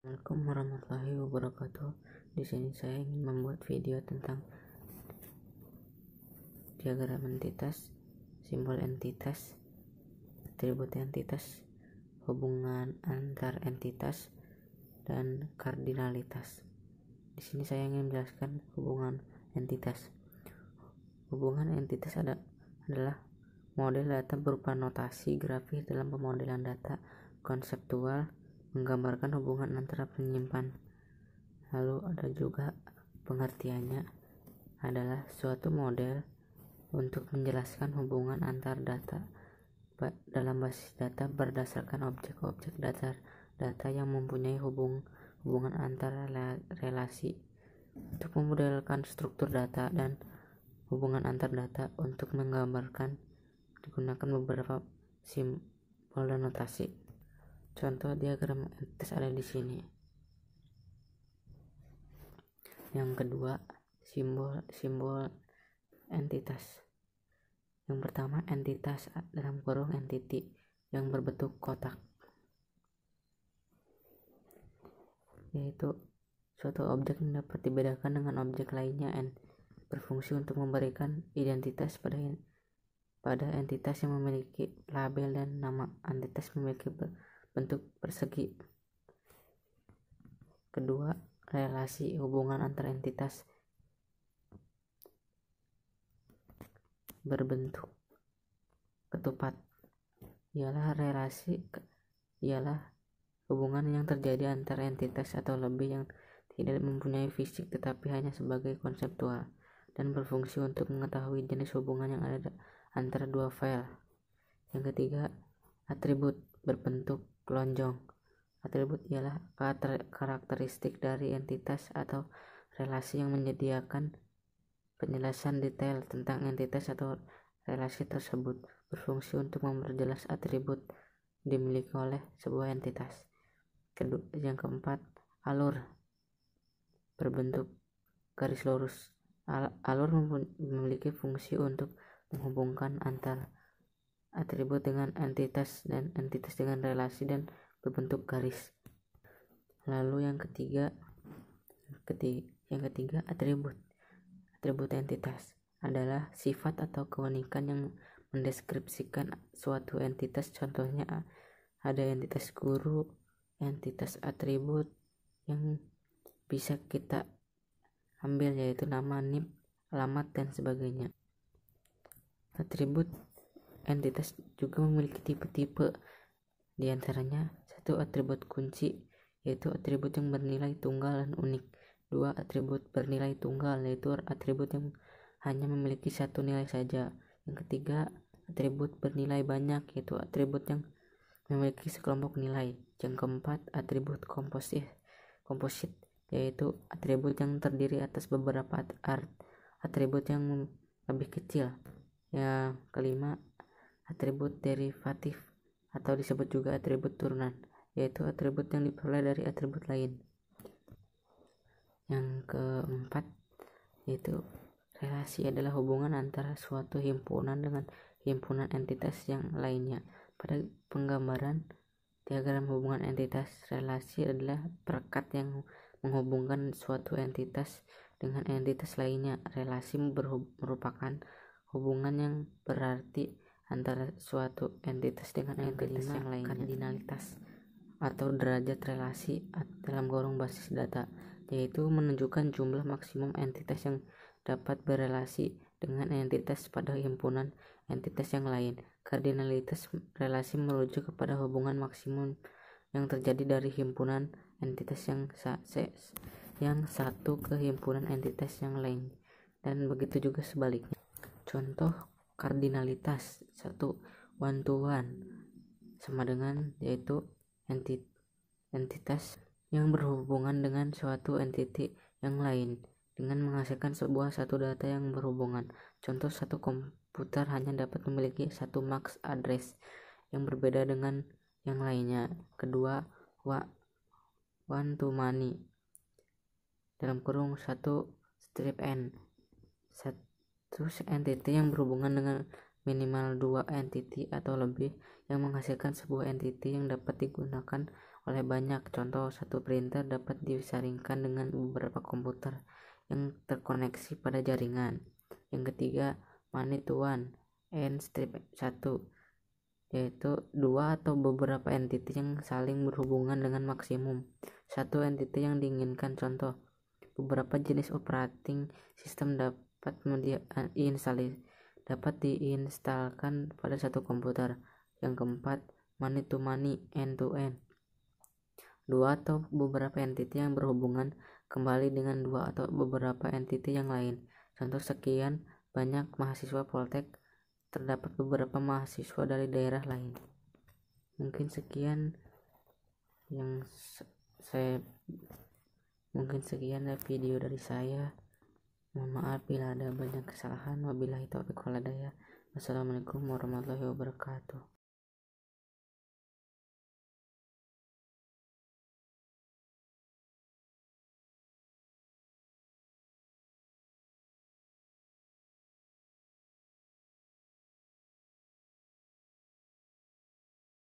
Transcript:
Assalamualaikum warahmatullahi wabarakatuh. Di sini saya ingin membuat video tentang diagram entitas, simbol entitas, atribut entitas, hubungan antar entitas, dan kardinalitas. Di sini saya ingin menjelaskan hubungan entitas. Hubungan entitas adalah model data berupa notasi grafis dalam pemodelan data konseptual menggambarkan hubungan antara penyimpan. Lalu ada juga pengertiannya adalah suatu model untuk menjelaskan hubungan antar data dalam basis data berdasarkan objek-objek data yang mempunyai hubungan antar relasi. Untuk memodelkan struktur data dan hubungan antar data untuk menggambarkan digunakan beberapa simbol dan notasi. Contoh diagram entitas ada di sini. Yang kedua, simbol entitas. Yang pertama, entitas dalam kurung entity yang berbentuk kotak, yaitu suatu objek yang dapat dibedakan dengan objek lainnya berfungsi untuk memberikan identitas pada entitas yang memiliki label dan nama entitas memiliki bentuk persegi. Kedua, relasi hubungan antar entitas berbentuk ketupat ialah hubungan yang terjadi antar entitas atau lebih yang tidak mempunyai fisik tetapi hanya sebagai konseptual dan berfungsi untuk mengetahui jenis hubungan yang ada antara dua file. Yang ketiga, atribut berbentuk lonjong. Atribut ialah karakteristik dari entitas atau relasi yang menyediakan penjelasan detail tentang entitas atau relasi tersebut, berfungsi untuk memperjelas atribut dimiliki oleh sebuah entitas. Yang keempat, alur berbentuk garis lurus. Alur memiliki fungsi untuk menghubungkan antara atribut dengan entitas dan entitas dengan relasi dan berbentuk garis. Lalu yang ketiga atribut entitas adalah sifat atau keunikan yang mendeskripsikan suatu entitas. Contohnya ada entitas guru, entitas atribut yang bisa kita ambil yaitu nama, NIP, alamat, dan sebagainya. Atribut entitas juga memiliki tipe-tipe, di antaranya satu, atribut kunci, yaitu atribut yang bernilai tunggal dan unik. Dua, atribut bernilai tunggal, yaitu atribut yang hanya memiliki satu nilai saja. Yang ketiga, atribut bernilai banyak, yaitu atribut yang memiliki sekelompok nilai. Yang keempat, atribut komposit, yaitu atribut yang terdiri atas beberapa atribut yang lebih kecil. Yang kelima, atribut derivatif atau disebut juga atribut turunan, yaitu atribut yang diperoleh dari atribut lain. Yang keempat, yaitu relasi adalah hubungan antara suatu himpunan dengan himpunan entitas yang lainnya. Pada penggambaran diagram hubungan entitas, relasi adalah perekat yang menghubungkan suatu entitas dengan entitas lainnya. Relasi merupakan hubungan yang berarti antara suatu entitas dengan entitas yang lainnya. Kardinalitas atau derajat relasi dalam kurung basis data, yaitu menunjukkan jumlah maksimum entitas yang dapat berelasi dengan entitas pada himpunan entitas yang lain. Kardinalitas relasi merujuk kepada hubungan maksimum yang terjadi dari himpunan entitas yang satu ke himpunan entitas yang lain, dan begitu juga sebaliknya. Contoh kardinalitas: 1, one to one, sama dengan yaitu entitas yang berhubungan dengan suatu entity yang lain dengan menghasilkan satu data yang berhubungan. Contoh, satu komputer hanya dapat memiliki satu MAC address yang berbeda dengan yang lainnya. Kedua, one to many, dalam kurung satu strip n, satu entity yang berhubungan dengan minimal dua entity atau lebih yang menghasilkan sebuah entity yang dapat digunakan oleh banyak. Contoh, satu printer dapat disaringkan dengan beberapa komputer yang terkoneksi pada jaringan. Yang ketiga, many to one and strip 1, yaitu dua atau beberapa entiti yang saling berhubungan dengan maksimum satu entiti yang diinginkan. Contoh, beberapa jenis operating system dapat diinstalkan pada satu komputer. Yang keempat, many to many end to end, dua atau beberapa entiti yang berhubungan kembali dengan dua atau beberapa entiti yang lain. Contoh, sekian banyak mahasiswa Poltek, terdapat beberapa mahasiswa dari daerah lain. Mungkin sekian video dari saya. Mohon maaf bila ada banyak kesalahan. Wabillahi taufiq wal hidayah. Wassalamualaikum warahmatullahi wabarakatuh.